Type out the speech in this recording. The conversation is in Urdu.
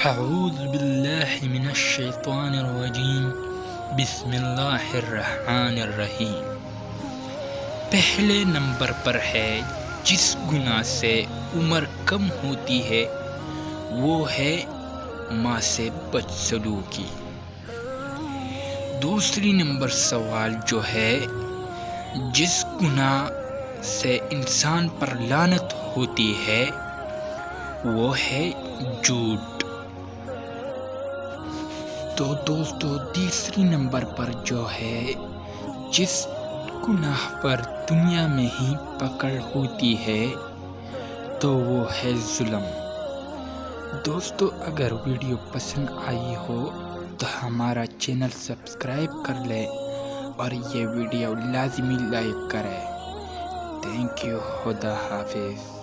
اعوذ باللہ من الشیطان الرجیم بسم اللہ الرحمن الرحیم۔ پہلے نمبر پر ہے جس گناہ سے عمر کم ہوتی ہے وہ ہے ماں سے بدسلوکی۔ دوسری نمبر سوال جو ہے جس گناہ سے انسان پر لعنت ہوتی ہے وہ ہے جھوٹ۔ تو دوستو تیسری نمبر پر جو ہے جس گناہ پر دنیا میں ہی پکڑ ہوتی ہے تو وہ ہے ظلم۔ دوستو اگر ویڈیو پسند آئی ہو تو ہمارا چینل سبسکرائب کر لے اور یہ ویڈیو لازمی لائک کرے۔ تھینک یو، خدا حافظ۔